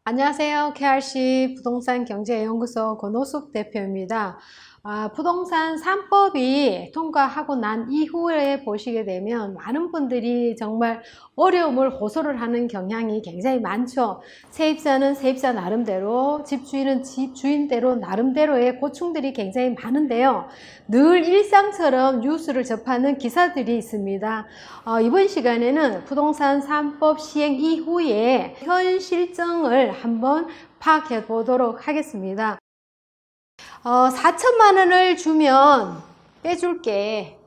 안녕하세요. KRC 부동산 경제연구소 권호숙 대표입니다. 부동산 3법이 통과하고 난 이후에 보시게 되면 많은 분들이 정말 어려움을 호소를 하는 경향이 굉장히 많죠. 세입자는 세입자 나름대로, 집주인은 집주인대로 나름대로의 고충들이 굉장히 많은데요. 늘 일상처럼 뉴스를 접하는 기사들이 있습니다. 이번 시간에는 부동산 3법 시행 이후에 현 실정을 한번 파악해 보도록 하겠습니다. 4천만 원을 주면 빼줄게.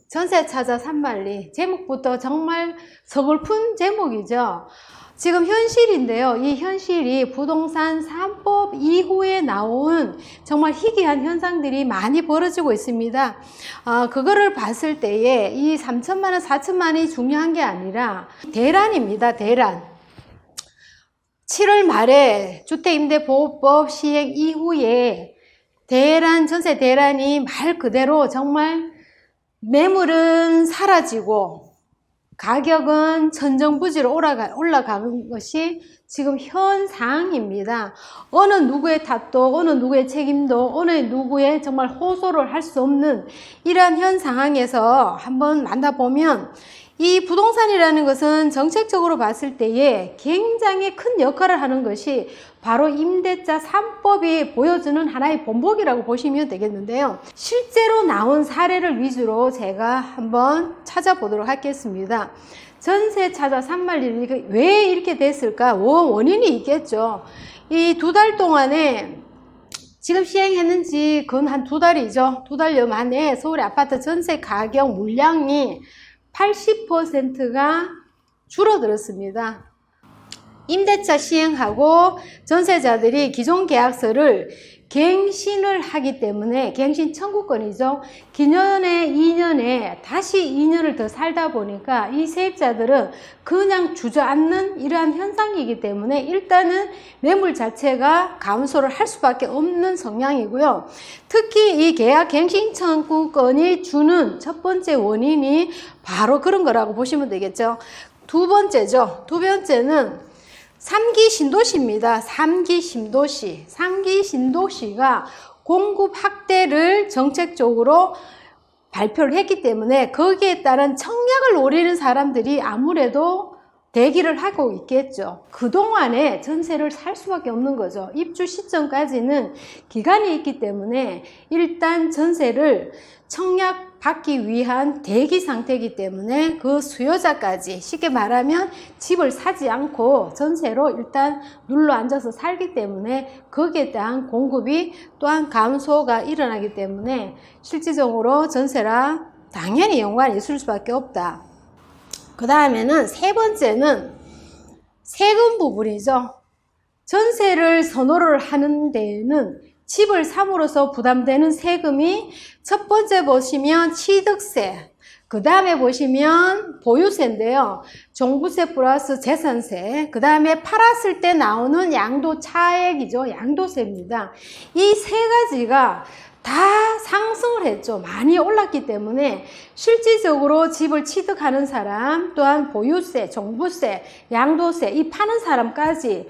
전세 찾아 산만리. 제목부터 정말 서글픈 제목이죠. 지금 현실인데요. 이 현실이 부동산 3법 이후에 나온 정말 희귀한 현상들이 많이 벌어지고 있습니다. 그거를 봤을 때에 이 3천만 원, 4천만 원이 중요한 게 아니라 대란입니다. 대란. 7월 말에 주택임대보호법 시행 이후에 전세 대란이 말 그대로 정말 매물은 사라지고 가격은 천정부지로 올라가는 것이 지금 현 상황입니다. 어느 누구의 탓도, 어느 누구의 책임도, 어느 누구의 정말 호소를 할 수 없는 이러한 현 상황에서 한번 만나보면 이 부동산이라는 것은 정책적으로 봤을 때에 굉장히 큰 역할을 하는 것이 바로 임대차 3법이 보여주는 하나의 본보기라고 보시면 되겠는데요. 실제로 나온 사례를 위주로 제가 한번 찾아보도록 하겠습니다. 전세 찾아 산만리 왜 이렇게 됐을까? 원인이 있겠죠. 이 2달 동안에 지금 시행했는지 그건 한 2달이죠. 2달여 만에 서울의 아파트 전세 가격 물량이 80%가 줄어들었습니다. 임대차 시행하고 전세자들이 기존 계약서를 갱신을 하기 때문에 갱신 청구권이죠. 기존에 2년에 다시 2년을 더 살다 보니까 이 세입자들은 그냥 주저앉는 이러한 현상이기 때문에 일단은 매물 자체가 감소를 할 수밖에 없는 성향이고요. 특히 이 계약 갱신 청구권이 주는 첫 번째 원인이 바로 그런 거라고 보시면 되겠죠. 두 번째는 3기 신도시입니다. 3기 신도시. 3기 신도시가 공급 확대를 정책적으로 발표를 했기 때문에 거기에 따른 청약을 노리는 사람들이 아무래도 대기를 하고 있겠죠. 그동안에 전세를 살 수밖에 없는 거죠. 입주 시점까지는 기간이 있기 때문에 일단 전세를 청약받기 위한 대기 상태이기 때문에 그 수요자까지 쉽게 말하면 집을 사지 않고 전세로 일단 눌러 앉아서 살기 때문에 거기에 대한 공급이 또한 감소가 일어나기 때문에 실질적으로 전세랑 당연히 연관이 있을 수밖에 없다. 그 다음에는 세 번째는 세금 부분이죠. 전세를 선호를 하는 데에는 집을 삼으로써 부담되는 세금이 첫 번째 보시면 취득세, 그 다음에 보시면 보유세인데요. 종부세 플러스 재산세, 그 다음에 팔았을 때 나오는 양도 차액이죠. 양도세입니다. 이 세 가지가 다 상승을 했죠. 많이 올랐기 때문에 실질적으로 집을 취득하는 사람, 또한 보유세, 종부세, 양도세, 이 파는 사람까지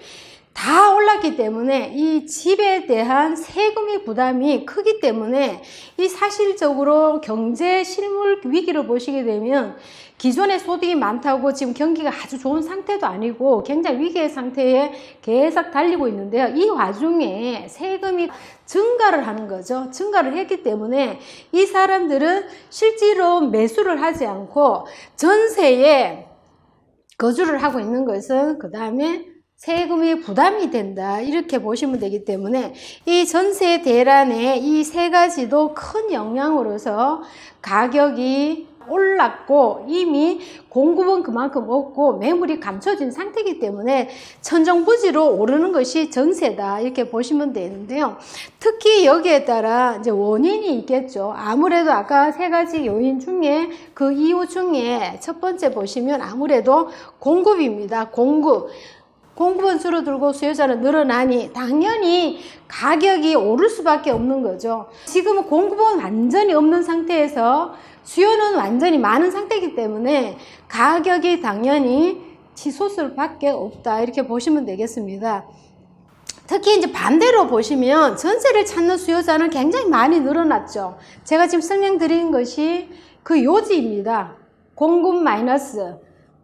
다 올랐기 때문에 이 집에 대한 세금의 부담이 크기 때문에 이 사실적으로 경제 실물 위기를 보시게 되면 기존에 소득이 많다고 지금 경기가 아주 좋은 상태도 아니고 굉장히 위기의 상태에 계속 달리고 있는데요. 이 와중에 세금이 증가를 하는 거죠. 증가를 했기 때문에 이 사람들은 실제로 매수를 하지 않고 전세에 거주를 하고 있는 것은 그 다음에 세금이 부담이 된다 이렇게 보시면 되기 때문에 이 전세 대란의 이 세 가지도 큰 영향으로서 가격이 올랐고 이미 공급은 그만큼 없고 매물이 감춰진 상태이기 때문에 천정부지로 오르는 것이 전세다 이렇게 보시면 되는데요. 특히 여기에 따라 이제 원인이 있겠죠. 아무래도 아까 세 가지 요인 중에 그 이유 중에 첫 번째 보시면 아무래도 공급입니다. 공급은 줄어들고 수요자는 늘어나니 당연히 가격이 오를 수밖에 없는 거죠. 지금은 공급은 완전히 없는 상태에서 수요는 완전히 많은 상태이기 때문에 가격이 당연히 치솟을 밖에 없다 이렇게 보시면 되겠습니다. 특히 이제 반대로 보시면 전세를 찾는 수요자는 굉장히 많이 늘어났죠. 제가 지금 설명드린 것이 그 요지입니다. 공급 마이너스,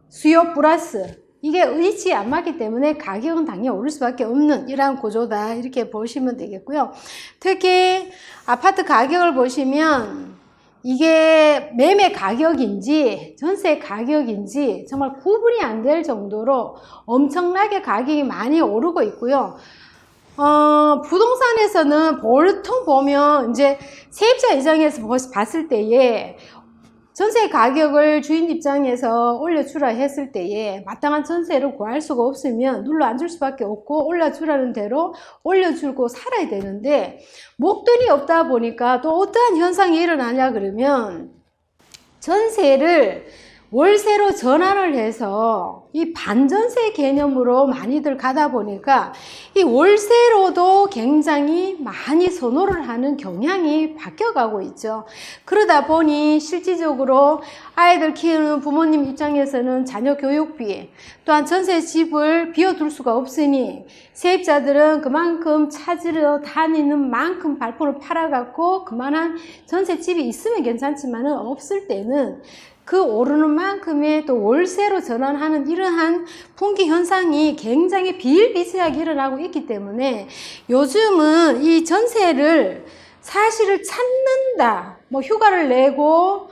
수요 플러스. 이게 의치 안 맞기 때문에 가격은 당연히 오를 수밖에 없는 이러한 구조다 이렇게 보시면 되겠고요. 특히 아파트 가격을 보시면 이게 매매 가격인지 전세 가격인지 정말 구분이 안 될 정도로 엄청나게 가격이 많이 오르고 있고요. 부동산에서는 보통 보면 이제 세입자 입장에서 봤을 때에 전세 가격을 주인 입장에서 올려주라 했을 때에 마땅한 전세를 구할 수가 없으면 눌러 앉을 수밖에 없고 올려주라는 대로 올려주고 살아야 되는데 목돈이 없다 보니까 또 어떠한 현상이 일어나냐 그러면 전세를 월세로 전환을 해서 이 반전세 개념으로 많이들 가다 보니까 이 월세로도 굉장히 많이 선호를 하는 경향이 바뀌어가고 있죠. 그러다 보니 실질적으로 아이들 키우는 부모님 입장에서는 자녀 교육비 또한 전세 집을 비워둘 수가 없으니 세입자들은 그만큼 찾으러 다니는 만큼 발품을 팔아갖고 그만한 전세 집이 있으면 괜찮지만은 없을 때는 그 오르는 만큼의 또 월세로 전환하는 이러한 분기 현상이 굉장히 비일비재하게 일어나고 있기 때문에 요즘은 이 전세를 사실을 찾는다, 뭐 휴가를 내고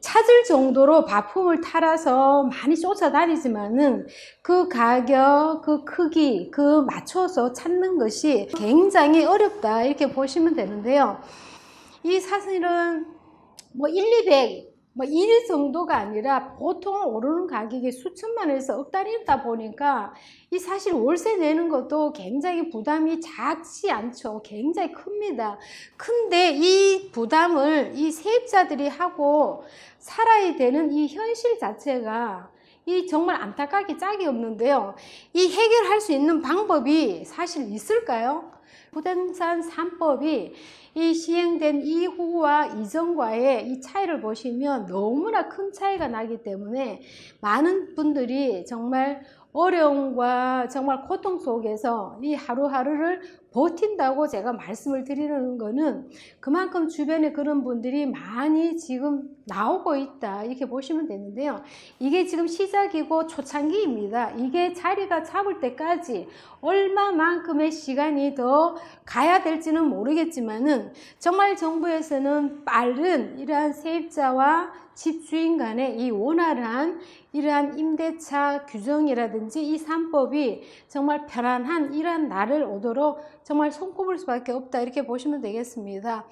찾을 정도로 바품을 탈아서 많이 쫓아다니지만은 그 가격, 그 크기, 그 맞춰서 찾는 것이 굉장히 어렵다 이렇게 보시면 되는데요. 이 사실은 뭐 1, 200 1 정도가 아니라 보통 오르는 가격이 수천만 원에서 억 단위다 보니까 이 사실 월세 내는 것도 굉장히 부담이 작지 않죠. 굉장히 큽니다. 근데 이 부담을 이 세입자들이 하고 살아야 되는 이 현실 자체가 이 정말 안타깝게 짝이 없는데요. 이 해결할 수 있는 방법이 사실 있을까요? 부동산 3법이 이 시행된 이후와 이전과의 이 차이를 보시면 너무나 큰 차이가 나기 때문에 많은 분들이 정말 어려움과 정말 고통 속에서 이 하루하루를 버틴다고 제가 말씀을 드리는 거는 그만큼 주변에 그런 분들이 많이 지금 나오고 있다 이렇게 보시면 되는데요. 이게 지금 시작이고 초창기입니다. 이게 자리가 잡을 때까지 얼마만큼의 시간이 더 가야 될지는 모르겠지만은 정말 정부에서는 빠른 이러한 세입자와 집주인 간의 이 원활한 이러한 임대차 규정이라든지 이 3법이 정말 편안한 이러한 날을 오도록 정말 손꼽을 수밖에 없다 이렇게 보시면 되겠습니다.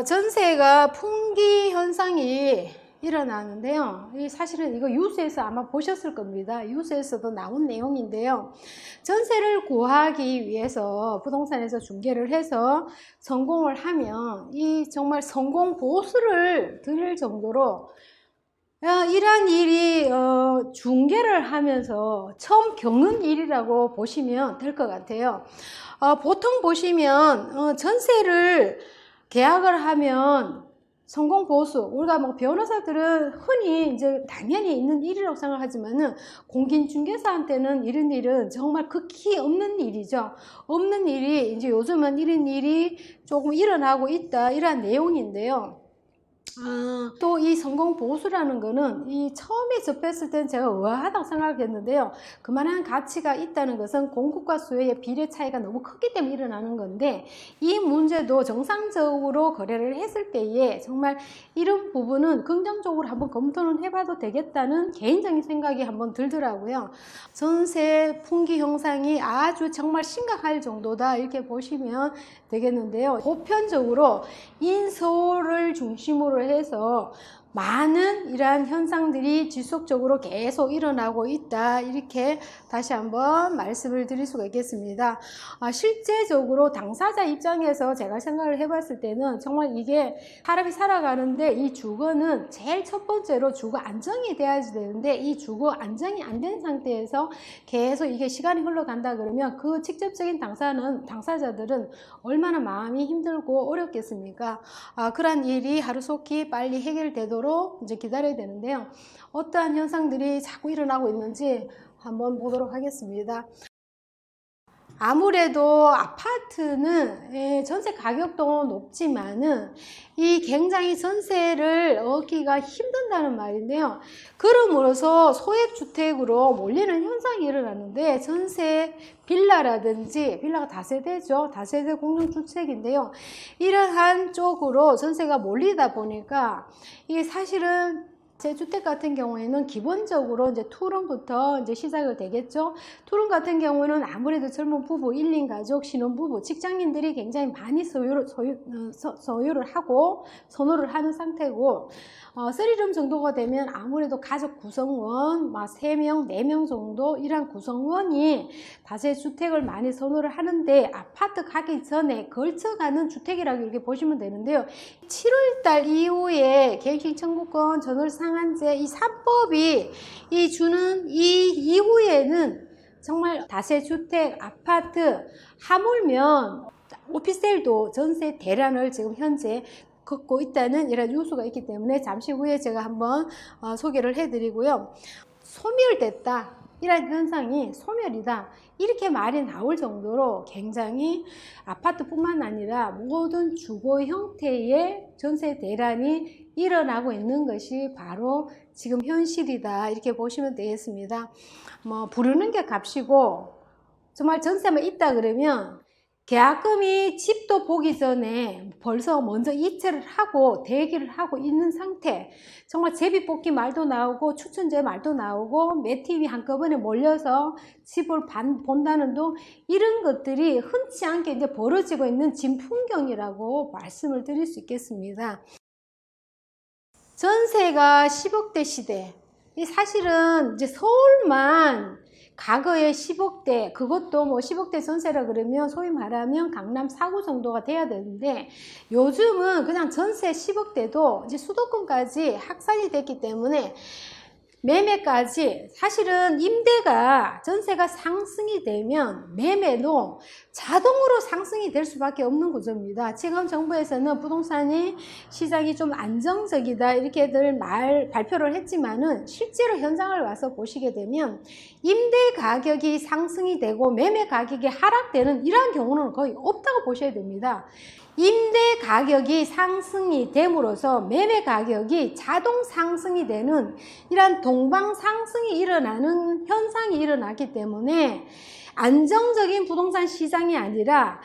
전세가 풍기 현상이 일어나는데요. 사실은 이거 뉴스에서 아마 보셨을 겁니다. 뉴스에서도 나온 내용인데요. 전세를 구하기 위해서 부동산에서 중개를 해서 성공을 하면 이 정말 성공 보수를 드릴 정도로 이러한 일이 중개를 하면서 처음 겪는 일이라고 보시면 될 것 같아요. 보통 보시면 전세를 계약을 하면 성공 보수, 우리가 뭐 변호사들은 흔히 이제 당연히 있는 일이라고 생각하지만은 공인중개사한테는 이런 일은 정말 극히 없는 일이죠. 없는 일이 이제 요즘은 이런 일이 조금 일어나고 있다 이런 내용인데요. 또 이 성공 보수라는 거는 이 처음에 접했을 때는 제가 의아하다고 생각했는데요. 그만한 가치가 있다는 것은 공급과 수요의 비례 차이가 너무 크기 때문에 일어나는 건데 이 문제도 정상적으로 거래를 했을 때에 정말 이런 부분은 긍정적으로 한번 검토는 해봐도 되겠다는 개인적인 생각이 한번 들더라고요. 전세 풍기 현상이 아주 정말 심각할 정도다 이렇게 보시면 되겠는데요. 보편적으로 인서울을 중심으로 해서 많은 이러한 현상들이 지속적으로 계속 일어나고 있다 이렇게 다시 한번 말씀을 드릴 수가 있겠습니다. 실제적으로 당사자 입장에서 제가 생각을 해봤을 때는 정말 이게 사람이 살아가는데 이 주거는 제일 첫 번째로 주거 안정이 돼야지 되는데 이 주거 안정이 안 된 상태에서 계속 이게 시간이 흘러간다 그러면 그 직접적인 당사자들은 얼마나 마음이 힘들고 어렵겠습니까? 그러한 일이 하루속히 빨리 해결되도록 정도로 이제 기다려야 되는데요. 어떠한 현상들이 자꾸 일어나고 있는지 한번 보도록 하겠습니다. 아무래도 아파트는 전세 가격도 높지만은 이 굉장히 전세를 얻기가 힘든다는 말인데요. 그럼으로써 소액주택으로 몰리는 현상이 일어나는데, 전세 빌라라든지, 빌라가 다세대죠. 다세대 공동주택인데요. 이러한 쪽으로 전세가 몰리다 보니까 이게 사실은 제 주택 같은 경우에는 기본적으로 이제 투룸부터 이제 시작이 되겠죠. 투룸 같은 경우는 아무래도 젊은 부부, 1인 가족, 신혼부부, 직장인들이 굉장히 많이 소유를 하고 선호를 하는 상태고, 3룸 정도가 되면 아무래도 가족 구성원, 3명, 4명 정도 이런 구성원이 다세주택을 많이 선호를 하는데, 아파트 가기 전에 걸쳐가는 주택이라고 이렇게 보시면 되는데요. 7월달 이후에 갱신 청구권, 전월 상한제 이 3법이 주는 이 이후에는 정말 다세주택, 아파트, 하물며 오피스텔도 전세 대란을 지금 현재 겪고 있다는 이런 뉴스가 있기 때문에 잠시 후에 제가 한번 소개를 해드리고요. 소멸됐다, 이런 현상이 소멸이다, 이렇게 말이 나올 정도로 굉장히 아파트뿐만 아니라 모든 주거 형태의 전세 대란이 일어나고 있는 것이 바로 지금 현실이다, 이렇게 보시면 되겠습니다. 부르는 게 값이고, 정말 전세만 있다 그러면 계약금이 집도 보기 전에 벌써 먼저 이체를 하고 대기를 하고 있는 상태, 정말 제비뽑기 말도 나오고 추천제 말도 나오고 매팀이 한꺼번에 몰려서 집을 본다는 둥, 이런 것들이 흔치 않게 이제 벌어지고 있는 진풍경이라고 말씀을 드릴 수 있겠습니다. 전세가 10억대 시대, 사실은 이제 서울만 과거에 10억대, 그것도 10억대 전세라 그러면 소위 말하면 강남 4구 정도가 돼야 되는데, 요즘은 그냥 전세 10억대도 이제 수도권까지 확산이 됐기 때문에 매매까지, 사실은 임대가 전세가 상승이 되면 매매도 자동으로 상승이 될 수밖에 없는 구조입니다. 지금 정부에서는 부동산이 시장이 좀 안정적이다 이렇게들 발표를 했지만은, 실제로 현장을 와서 보시게 되면 임대 가격이 상승이 되고 매매 가격이 하락되는 이러한 경우는 거의 없다고 보셔야 됩니다. 임대 가격이 상승이 됨으로써 매매 가격이 자동 상승이 되는 이러한 동방 상승이 일어나는 현상이 일어나기 때문에, 안정적인 부동산 시장이 아니라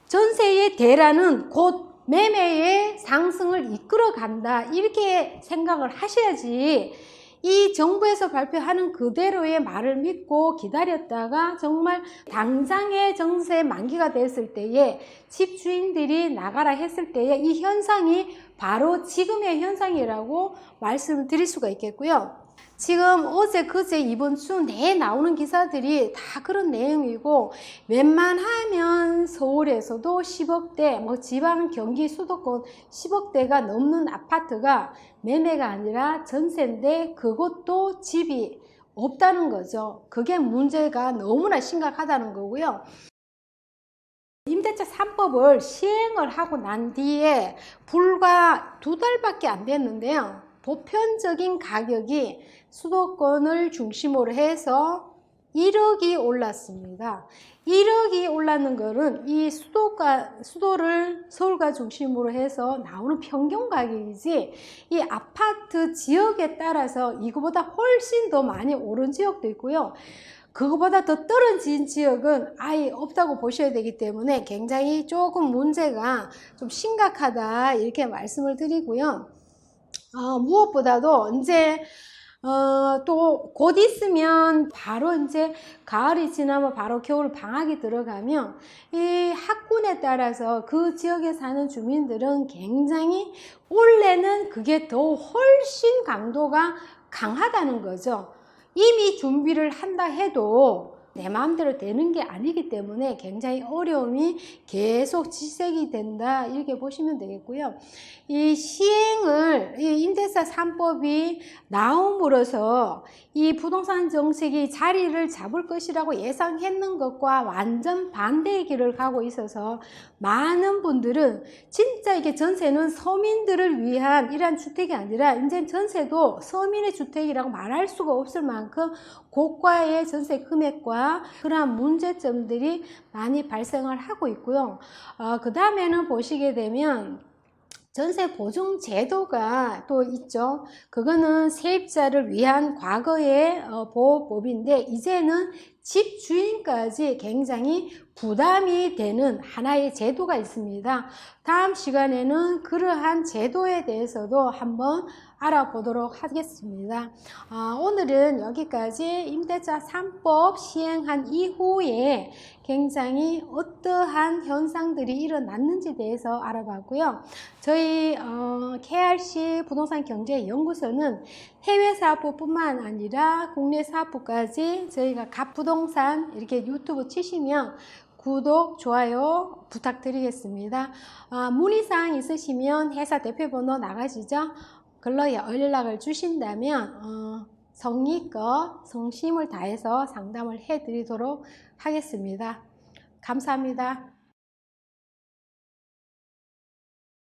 전세의 대란은 곧 매매의 상승을 이끌어 간다, 이렇게 생각을 하셔야지, 이 정부에서 발표하는 그대로의 말을 믿고 기다렸다가 정말 당장의 전세 만기가 됐을 때에 집주인들이 나가라 했을 때에 이 현상이 바로 지금의 현상이라고 말씀을 드릴 수가 있겠고요. 지금 어제 그제 이번 주 내에 나오는 기사들이 다 그런 내용이고, 웬만하면 서울에서도 10억대, 지방 경기 수도권 10억대가 넘는 아파트가 매매가 아니라 전세인데 그것도 집이 없다는 거죠. 그게 문제가 너무나 심각하다는 거고요. 임대차 3법을 시행을 하고 난 뒤에 불과 2달밖에 안 됐는데요. 보편적인 가격이 수도권을 중심으로 해서 1억이 올랐습니다. 1억이 올랐는 것은 이 수도를 서울과 중심으로 해서 나오는 평균 가격이지, 이 아파트 지역에 따라서 이거보다 훨씬 더 많이 오른 지역도 있고요. 그거보다 더 떨어진 지역은 아예 없다고 보셔야 되기 때문에 굉장히 조금 문제가 좀 심각하다, 이렇게 말씀을 드리고요. 무엇보다도 이제 또 곧 있으면 바로 이제 가을이 지나면 바로 겨울 방학이 들어가면 이 학군에 따라서 그 지역에 사는 주민들은 굉장히 올해는 그게 더 훨씬 강도가 강하다는 거죠. 이미 준비를 한다 해도 내 마음대로 되는 게 아니기 때문에 굉장히 어려움이 계속 지속이 된다, 이렇게 보시면 되겠고요. 이 시행을, 이 임대차 3법이 나옴으로써 이 부동산 정책이 자리를 잡을 것이라고 예상했는 것과 완전 반대의 길을 가고 있어서 많은 분들은 진짜 이게 전세는 서민들을 위한 이러한 주택이 아니라 이제 전세도 서민의 주택이라고 말할 수가 없을 만큼 고가의 전세 금액과 그러한 문제점들이 많이 발생을 하고 있고요. 그 다음에는 보시게 되면 전세 보증 제도가 또 있죠. 그거는 세입자를 위한 과거의 보호법인데 이제는 집주인까지 굉장히 부담이 되는 하나의 제도가 있습니다. 다음 시간에는 그러한 제도에 대해서도 한번 알아보도록 하겠습니다. 오늘은 여기까지 임대차 3법 시행한 이후에 굉장히 어떠한 현상들이 일어났는지에 대해서 알아봤고요. 저희 KRC 부동산 경제연구소는 해외 사업부뿐만 아니라 국내 사업부까지 저희가 갑부동산 이렇게 유튜브 치시면 구독, 좋아요 부탁드리겠습니다. 문의사항 있으시면 회사 대표번호 나가시죠? 글로 연락을 주신다면 성의껏 성심을 다해서 상담을 해드리도록 하겠습니다. 감사합니다.